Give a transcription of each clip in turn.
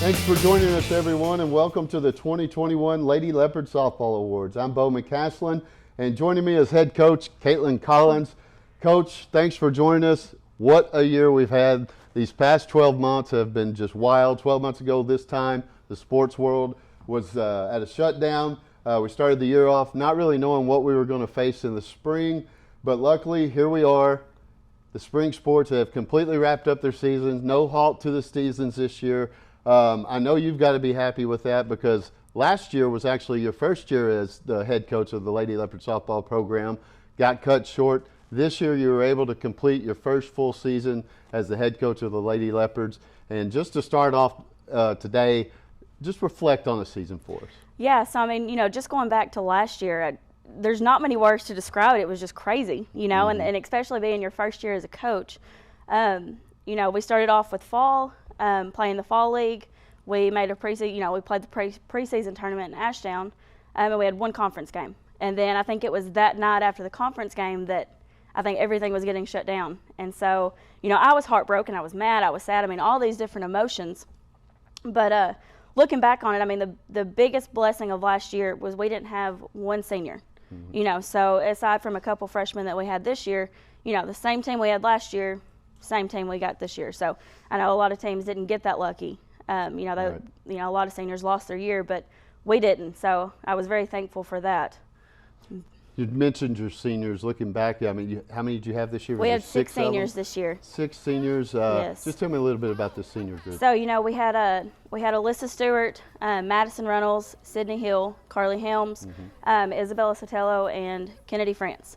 Thanks for joining us, everyone, and welcome to the 2021 Lady Leopard Softball Awards. I'm Bo McCaslin, and joining me is head coach Caitlin Collins. Coach, thanks for joining us. What a year we've had. These past 12 months have been just wild. 12 months ago this time, the sports world was at a shutdown. We started the year off not really knowing what we were going to face in the spring, but luckily here we are. The spring sports have completely wrapped up their seasons. No halt to the seasons this year. I know you've got to be happy with that because last year was actually your first year as the head coach of the Lady Leopard Softball program. Got cut short. This year you were able to complete your first full season as the head coach of the Lady Leopards. And just to start off today, just reflect on the season for us. Yeah, so I mean, just going back to last year, there's not many words to describe it. It was just crazy, and especially being your first year as a coach. We started off with fall. Playing the fall league. We made a preseason, we played the preseason tournament in Ashdown, and we had one conference game. And then I think it was that night after the conference game that I think everything was getting shut down. And so, I was heartbroken, I was mad, I was sad, all these different emotions. But looking back on it, the biggest blessing of last year was we didn't have one senior. So aside from a couple freshmen that we had this year, the same team we had last year, same team we got this year. So I know a lot of teams didn't get that lucky. Right. A lot of seniors lost their year, but we didn't. So I was very thankful for that. You mentioned your seniors. Looking back, how many did you have this year? We had six seniors this year. 6 seniors. Yes. Just tell me a little bit about this senior group. So we had Alyssa Stewart, Madison Reynolds, Sydney Hill, Carly Helms, Isabella Sotelo, and Kennedy France.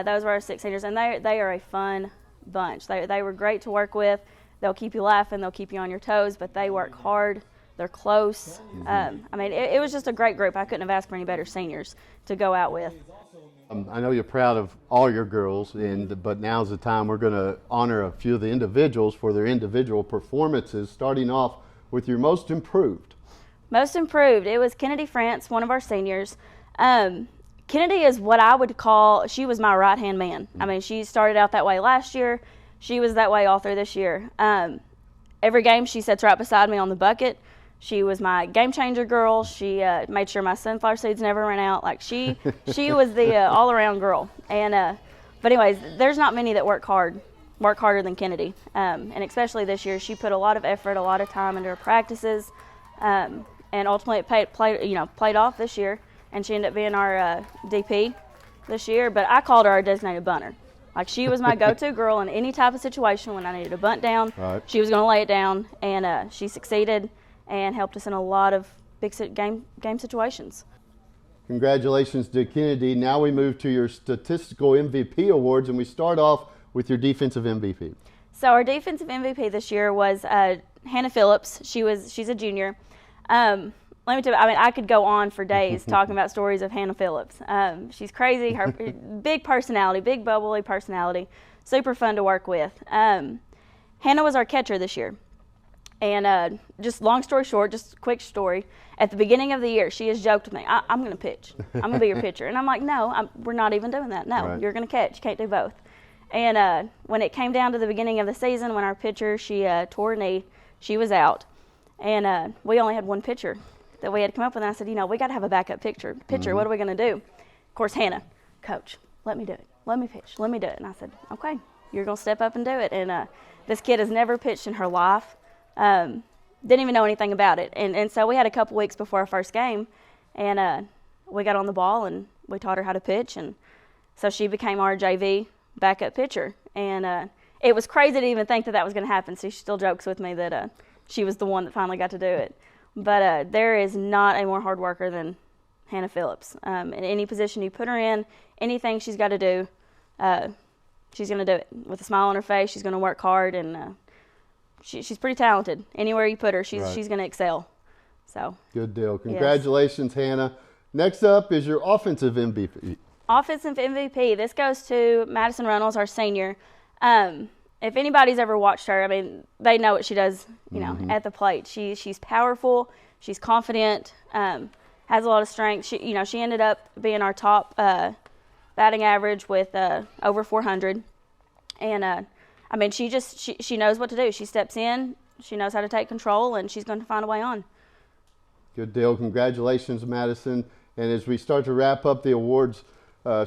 Those were our 6 seniors, and they are a fun bunch. They were great to work with. They'll keep you laughing, they'll keep you on your toes, but they work hard. They're close. It was just a great group. I couldn't have asked for any better seniors to go out with. I know you're proud of all your girls, but now's the time we're going to honor a few of the individuals for their individual performances, starting off with your most improved. Most improved. It was Kennedy France, one of our seniors. Kennedy is what I would call, she was my right-hand man. She started out that way last year. She was that way all through this year. Every game she sits right beside me on the bucket. She was my game-changer girl. She made sure my sunflower seeds never ran out. She was the all-around girl. And but anyways, there's not many that work harder than Kennedy. And especially this year, she put a lot of effort, a lot of time into her practices. And ultimately it played off this year. And she ended up being our DP this year. But I called her our designated bunter. She was my go-to girl in any type of situation when I needed a bunt down. Right. She was going to lay it down, and she succeeded and helped us in a lot of big game situations. Congratulations to Kennedy. Now we move to your statistical MVP awards, and we start off with your defensive MVP. So our defensive MVP this year was Hannah Phillips. She's a junior. Let me tell you, I could go on for days talking about stories of Hannah Phillips. She's crazy, her big personality, big bubbly personality, super fun to work with. Hannah was our catcher this year. And just long story short, just a quick story, at the beginning of the year, she has joked with me, I'm going to pitch. I'm going to be your pitcher. And I'm like, no, we're not even doing that. No, right. You're going to catch. You can't do both. And when it came down to the beginning of the season, when our pitcher, she tore her knee, she was out. And we only had one pitcher that we had come up with, and I said, we got to have a backup pitcher. What are we going to do? Of course, Hannah, coach, let me do it. Let me pitch. Let me do it. And I said, okay, you're going to step up and do it. And this kid has never pitched in her life. Didn't even know anything about it. And so we had a couple weeks before our first game, and we got on the ball, and we taught her how to pitch. And so she became our JV backup pitcher. And it was crazy to even think that was going to happen. So she still jokes with me that she was the one that finally got to do it. But there is not a more hard worker than Hannah Phillips. In any position you put her in, anything she's got to do, she's going to do it. With a smile on her face, she's going to work hard, and she's pretty talented. Anywhere you put her, she's going to excel. So good deal. Congratulations, yes. Hannah. Next up is your offensive MVP. Offensive MVP. This goes to Madison Reynolds, our senior. If anybody's ever watched her, they know what she does, at the plate. She's powerful, she's confident, has a lot of strength. She ended up being our top batting average with over 400. And she knows what to do. She steps in, she knows how to take control, and she's going to find a way on. Good deal. Congratulations, Madison. And as we start to wrap up the awards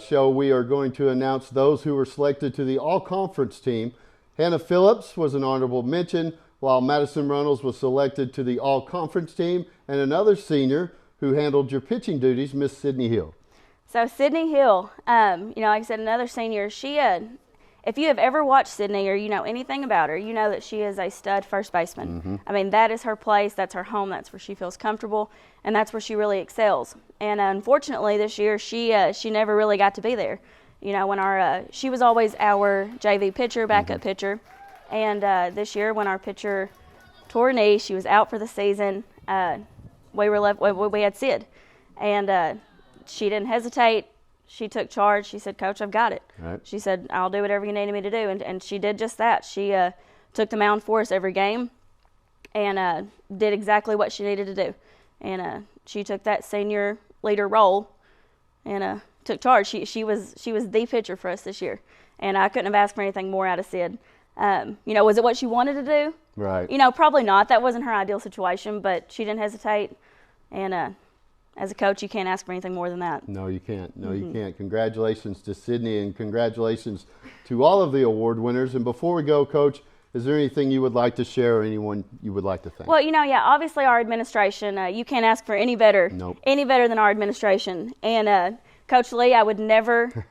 show, we are going to announce those who were selected to the all-conference team. Hannah Phillips was an honorable mention, while Madison Runnels was selected to the all-conference team, and another senior who handled your pitching duties, Miss Sydney Hill. So Sydney Hill, like I said, another senior. She, if you have ever watched Sydney or you know anything about her, you know that she is a stud first baseman. Mm-hmm. I mean, that is her place, that's her home, that's where she feels comfortable, and that's where she really excels. And unfortunately, this year she never really got to be there. When she was always our JV pitcher, backup pitcher, and this year when our pitcher tore her knee, she was out for the season. We were left. We had Sid, and she didn't hesitate. She took charge. She said, "Coach, I've got it." Right. She said, "I'll do whatever you needed me to do," and she did just that. She took the mound for us every game, and did exactly what she needed to do. And she took that senior leader role, and took charge. She was the pitcher for us this year, and I couldn't have asked for anything more out of Sid. Was it what she wanted to do? Right. Probably not. That wasn't her ideal situation, but she didn't hesitate. And as a coach, you can't ask for anything more than that. No, you can't. No, you can't. Congratulations to Sydney, and congratulations to all of the award winners. And before we go, Coach, is there anything you would like to share or anyone you would like to thank? Well, obviously our administration, you can't ask for any better than our administration. And Coach Lee, I would never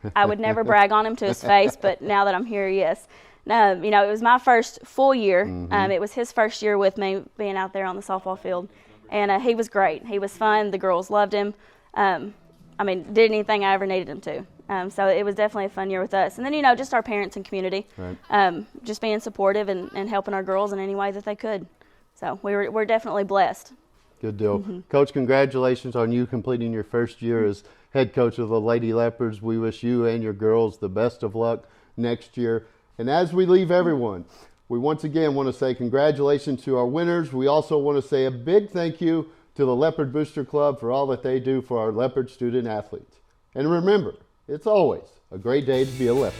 brag on him to his face, but now that I'm here, yes. It was my first full year. It was his first year with me being out there on the softball field. And he was great. He was fun. The girls loved him. Did anything I ever needed him to. So it was definitely a fun year with us. And then, just our parents and community, right. Just being supportive and helping our girls in any way that they could. So we're definitely blessed. Good deal. Coach, congratulations on you completing your first year as head coach of the Lady Leopards. We wish you and your girls the best of luck next year. And as we leave everyone, we once again want to say congratulations to our winners. We also want to say a big thank you to the Leopard Booster Club for all that they do for our Leopard student athletes. And remember, it's always a great day to be a Leopard.